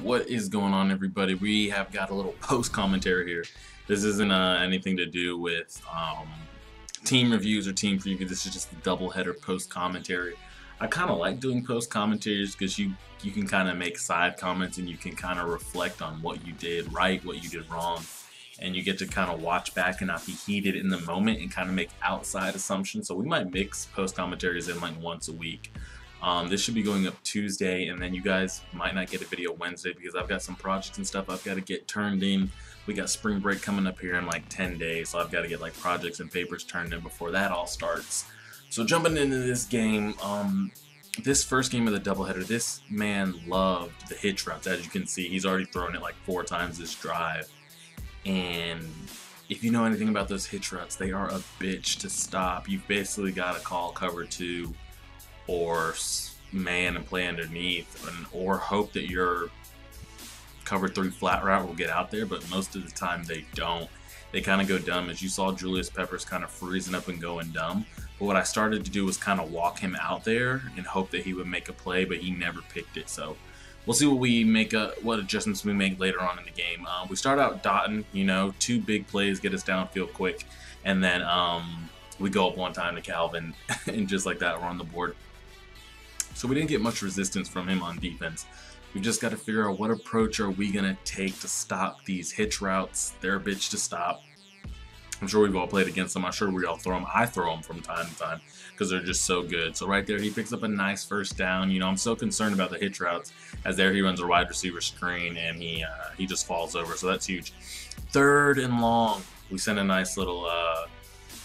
What is going on, everybody? We have got a little post commentary here. This isn't anything to do with team reviews or team preview. This is just a doubleheader post commentary. I kind of like doing post commentaries because you can kind of make side comments and you can kind of reflect on what you did right, what you did wrong, and you get to kind of watch back and not be heated in the moment and kind of make outside assumptions. So we might mix post commentaries in like once a week. This should be going up Tuesday, and then you guys might not get a video Wednesday because I've got some projects and stuff I've got to get turned in. We got spring break coming up here in like 10 days, so I've got to get like projects and papers turned in before that all starts. So jumping into this game, this first game of the doubleheader, this man loved the hitch routes. As you can see, he's already thrown it like 4 times this drive. And if you know anything about those hitch routes, they are a bitch to stop. You've basically got to call cover 2 or man and play underneath, or hope that your cover 3 flat route will get out there, but most of the time they don't. They kind of go dumb, as you saw Julius Peppers kind of freezing up and going dumb. But what I started to do was kind of walk him out there and hope that he would make a play, but he never picked it. So we'll see what adjustments we make later on in the game. We start out dotting, 2 big plays get us downfield quick, and then we go up one time to Calvin, and just like that, we're on the board. So we didn't get much resistance from him on defense. We just got to figure out what approach are we going to take to stop these hitch routes. They're a bitch to stop. I'm sure we've all played against them. I'm sure we all throw them. I throw them from time to time because they're just so good. So right there, he picks up a nice first down. I'm so concerned about the hitch routes, as there he runs a wide receiver screen and he just falls over. So that's huge. 3rd and long. We send a nice little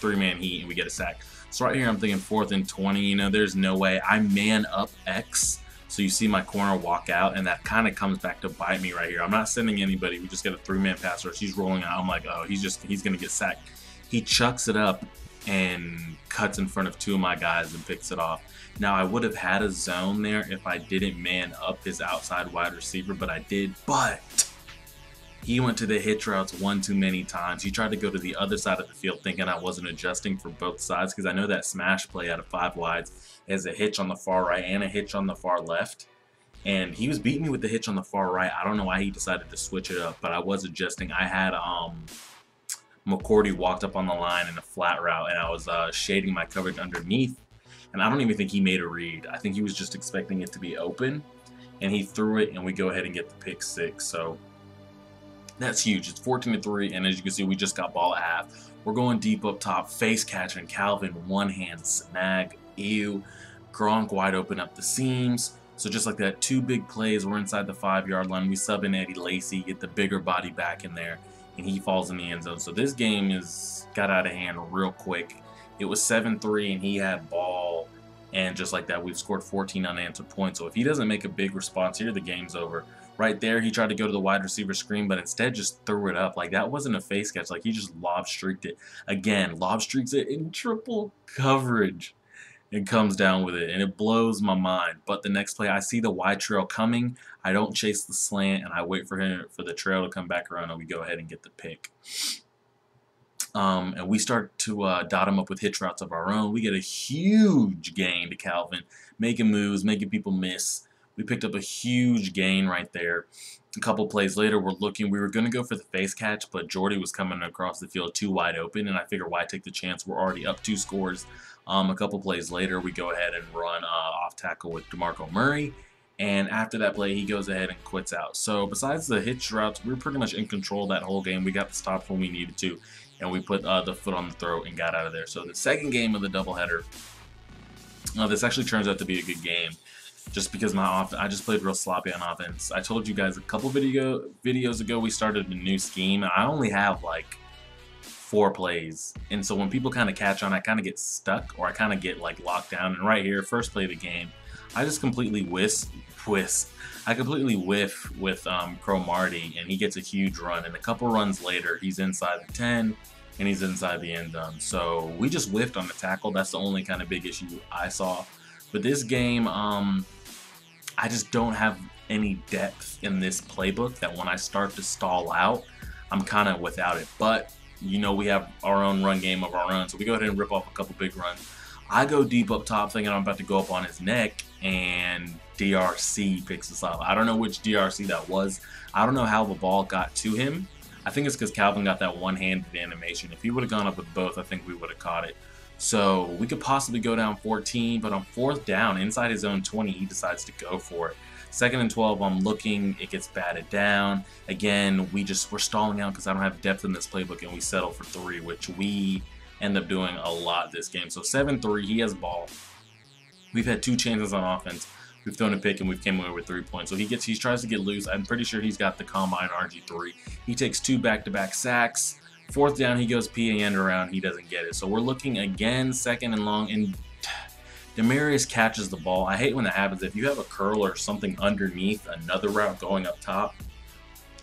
3-man heat and we get a sack. So right here I'm thinking 4th and 20, there's no way. I man up X, so you see my corner walk out, and that kind of comes back to bite me right here. I'm not sending anybody. We just got a 3-man pass rush. He's rolling out. I'm like, oh, he's going to get sacked. He chucks it up and cuts in front of 2 of my guys and picks it off. Now, I would have had a zone there if I didn't man up his outside wide receiver, but I did. But he went to the hitch routes one too many times. He tried to go to the other side of the field thinking I wasn't adjusting for both sides, because I know that smash play out of 5 wides has a hitch on the far right and a hitch on the far left. And he was beating me with the hitch on the far right. I don't know why he decided to switch it up, but I was adjusting. I had McCourty walked up on the line in a flat route, and I was shading my coverage underneath. And I don't even think he made a read. I think he was just expecting it to be open, and he threw it, and we go ahead and get the pick 6. So that's huge. It's 14-3, and as you can see, we just got ball at half. We're going deep up top, face catching Calvin, one-hand snag. Ew. Gronk wide open up the seams. So just like that, 2 big plays. We're inside the 5-yard line. We sub in Eddie Lacy, get the bigger body back in there, and he falls in the end zone. So this game got out of hand real quick. It was 7-3, and he had ball, and just like that, we've scored 14 unanswered points. So if he doesn't make a big response here, the game's over. Right there, he tried to go to the wide receiver screen, but instead just threw it up. Like, that wasn't a face catch. Like, he just lob streaked it. Again, lob streaks it in triple coverage and comes down with it, and it blows my mind. But the next play, I see the wide trail coming. I don't chase the slant, and I wait for the trail to come back around, and we go ahead and get the pick. And we start to dot him up with hitch routes of our own. We get a huge gain to Calvin, making moves, making people miss. We picked up a huge gain right there. A couple plays later, we were going to go for the face catch, but Jordy was coming across the field too wide open, and I figured, why take the chance? We're already up 2 scores. A couple plays later, we go ahead and run off tackle with DeMarco Murray, and after that play, he goes ahead and quits out. So besides the hitch routes, we were pretty much in control that whole game. We got the stops when we needed to, and we put the foot on the throat and got out of there. So the second game of the doubleheader, this actually turns out to be a good game. Just because I just played real sloppy on offense. I told you guys a couple videos ago we started a new scheme, and I only have like 4 plays. And so when people kind of catch on, I kind of get stuck, or I kind of get like locked down. And right here, first play of the game, I just completely whiff with Crow Marty, and he gets a huge run. And a couple runs later, he's inside the 10, and he's inside the end zone. So we just whiffed on the tackle. That's the only kind of big issue I saw. But this game, I just don't have any depth in this playbook that when I start to stall out, I'm kind of without it. But, we have our own run game of our own, so we go ahead and rip off a couple big runs. I go deep up top thinking I'm about to go up on his neck, and DRC picks us up. I don't know which DRC that was. I don't know how the ball got to him. I think it's because Calvin got that one-handed animation. If he would have gone up with both, I think we would have caught it. So we could possibly go down 14, but on 4th down, inside his own 20, he decides to go for it. 2nd and 12, I'm looking, it gets batted down. Again, we're stalling out because I don't have depth in this playbook, and we settle for 3, which we end up doing a lot this game. So 7-3, he has ball. We've had 2 chances on offense. We've thrown a pick and we've came away with 3 points. So he tries to get loose. I'm pretty sure he's got the combine RG3. He takes 2 back-to-back sacks. 4th down, he goes PA around. He doesn't get it. So we're looking again, 2nd and long, and Demarius catches the ball. I hate when that happens. If you have a curl or something underneath another route going up top,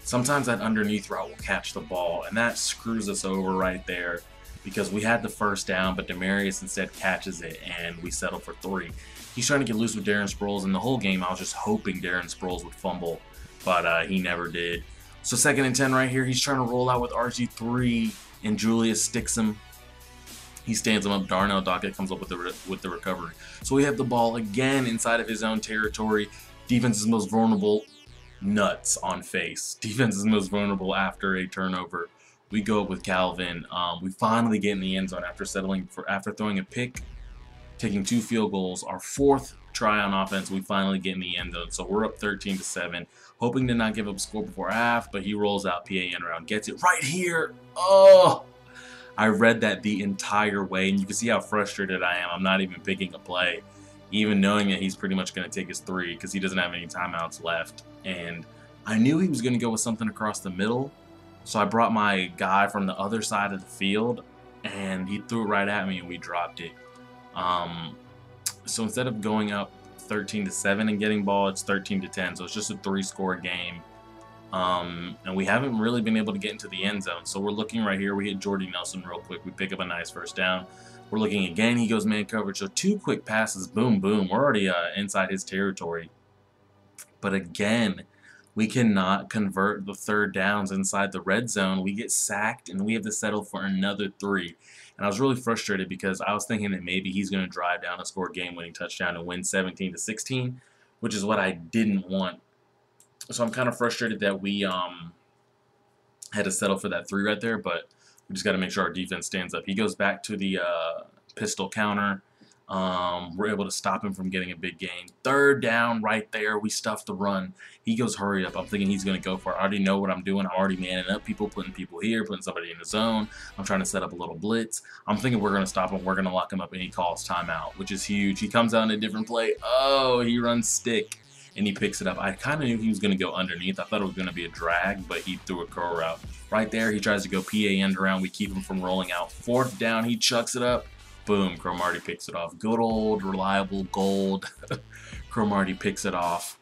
sometimes that underneath route will catch the ball, and that screws us over right there because we had the 1st down, but Demarius instead catches it, and we settle for 3. He's trying to get loose with Darren Sproles, and the whole game I was just hoping Darren Sproles would fumble, but he never did. So 2nd and 10 right here, he's trying to roll out with RG3, and Julius sticks him. He stands him up. Darnell Dockett comes up with the recovery. So we have the ball again inside of his own territory. Defense is most vulnerable. Nuts on face. Defense is most vulnerable after a turnover. We go up with Calvin. We finally get in the end zone after throwing a pick, taking 2 field goals. Our 4th try on offense, we finally get in the end zone. So we're up 13-7, hoping to not give up a score before half, but he rolls out PA end around, gets it right here. Oh, I read that the entire way, and you can see how frustrated I am. I'm not even picking a play, even knowing that he's pretty much going to take his 3 because he doesn't have any timeouts left. And I knew he was going to go with something across the middle, so I brought my guy from the other side of the field, and he threw it right at me, and we dropped it. So instead of going up 13-7 and getting ball, it's 13-10. So it's just a 3-score game. And we haven't really been able to get into the end zone. So we're looking right here. We hit Jordy Nelson real quick. We pick up a nice 1st down. We're looking again. He goes man coverage. So 2 quick passes. Boom, boom. We're already inside his territory. But again, we cannot convert the 3rd downs inside the red zone. We get sacked, and we have to settle for another 3. And I was really frustrated because I was thinking that maybe he's going to drive down and score a game-winning touchdown and win 17-16, which is what I didn't want. So I'm kind of frustrated that we had to settle for that 3 right there, but we just got to make sure our defense stands up. He goes back to the pistol counter. We're able to stop him from getting a big gain. 3rd down right there. We stuff the run. He goes hurry up. I'm thinking he's going to go for it. I already know what I'm doing. I'm already manning up people, putting people here, putting somebody in the zone. I'm trying to set up a little blitz. I'm thinking we're going to stop him. We're going to lock him up, and he calls timeout, which is huge. He comes out in a different play. Oh, he runs stick, and he picks it up. I kind of knew he was going to go underneath. I thought it was going to be a drag, but he threw a curl route. Right there, he tries to go PA end around. We keep him from rolling out. 4th down, he chucks it up. Boom, Cromartie picks it off. Good old, reliable gold. Cromartie picks it off.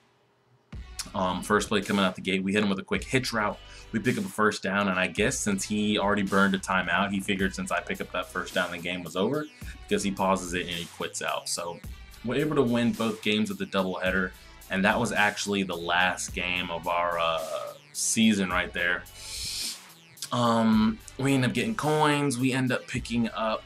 First play coming out the gate, we hit him with a quick hitch route. We pick up a 1st down, and I guess since he already burned a timeout, he figured since I pick up that 1st down, the game was over because he pauses it and he quits out. So we're able to win both games of the doubleheader, and that was actually the last game of our season right there. We end up getting coins. We end up picking up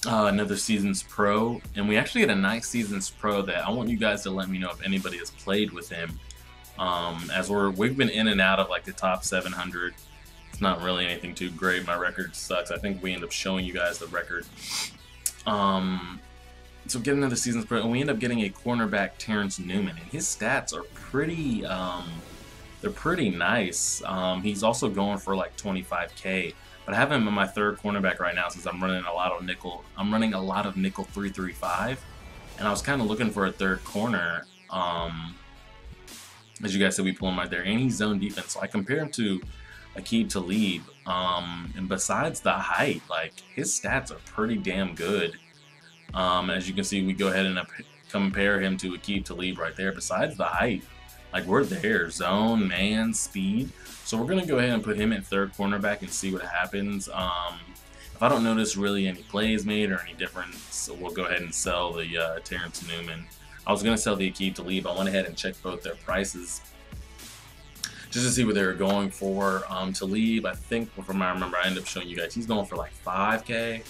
another Seasons Pro, and we actually had a nice Seasons Pro that I want you guys to let me know if anybody has played with him. As we've been in and out of like the top 700. It's not really anything too great. My record sucks. I think we end up showing you guys the record. So get another Seasons Pro, and we end up getting a cornerback, Terrence Newman, and his stats are pretty, they're pretty nice. He's also going for like 25K, but I have him in my 3rd cornerback right now since I'm running a lot of nickel. I'm running a lot of nickel 3-3-5, and I was kind of looking for a 3rd corner. As you guys said, we pull him right there, and he's zone defense. So I compare him to Aqib Talib, and besides the height, like his stats are pretty damn good. As you can see, we go ahead and compare him to Aqib Talib right there. Besides the height, like we're there, zone, man, speed. So we're gonna go ahead and put him at 3rd cornerback and see what happens. If I don't notice really any plays made or any difference, so we'll go ahead and sell the Terrence Newman. I was gonna sell the Aqib Talib. I went ahead and checked both their prices just to see what they were going for. To leave, I think from what I remember, I ended up showing you guys, he's going for like 5K.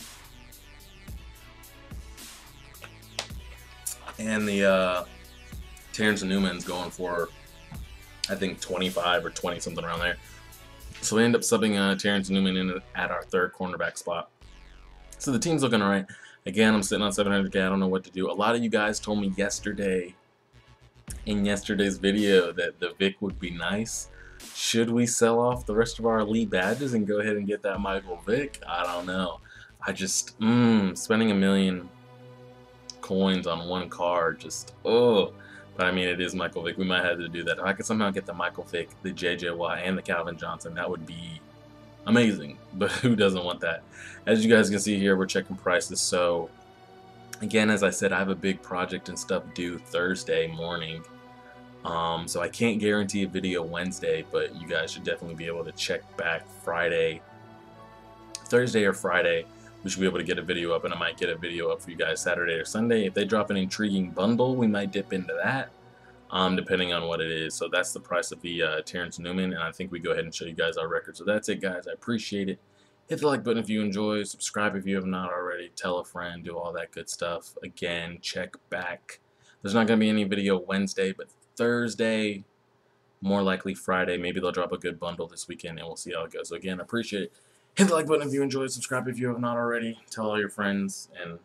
And the Terrence Newman's going for, I think, 25 or 20, something around there. So we end up subbing Terrence Newman in at our third cornerback spot. So the team's looking all right. Again, I'm sitting on 700K. I don't know what to do. A lot of you guys told me yesterday, in yesterday's video, that the Vic would be nice. Should we sell off the rest of our elite badges and go ahead and get that Michael Vick? I don't know. I just, spending $1 million coins on one card, just, oh. But I mean, it is Michael Vick. We might have to do that. If I could somehow get the Michael Vick, the JJ Watt, and the Calvin Johnson, that would be amazing. But who doesn't want that? As you guys can see here, we're checking prices. So, again, as I said, I have a big project and stuff due Thursday morning. So I can't guarantee a video Wednesday, but you guys should definitely be able to check back Thursday or Friday. We should be able to get a video up, and I might get a video up for you guys Saturday or Sunday. If they drop an intriguing bundle, we might dip into that, depending on what it is. So that's the price of the Terrence Newman, and I think we go ahead and show you guys our record. So that's it, guys. I appreciate it. Hit the like button if you enjoy. Subscribe if you have not already. Tell a friend. Do all that good stuff. Again, check back. There's not going to be any video Wednesday, but Thursday, more likely Friday. Maybe they'll drop a good bundle this weekend, and we'll see how it goes. So again, I appreciate it. Hit the like button if you enjoyed. Subscribe if you have not already. Tell all your friends, and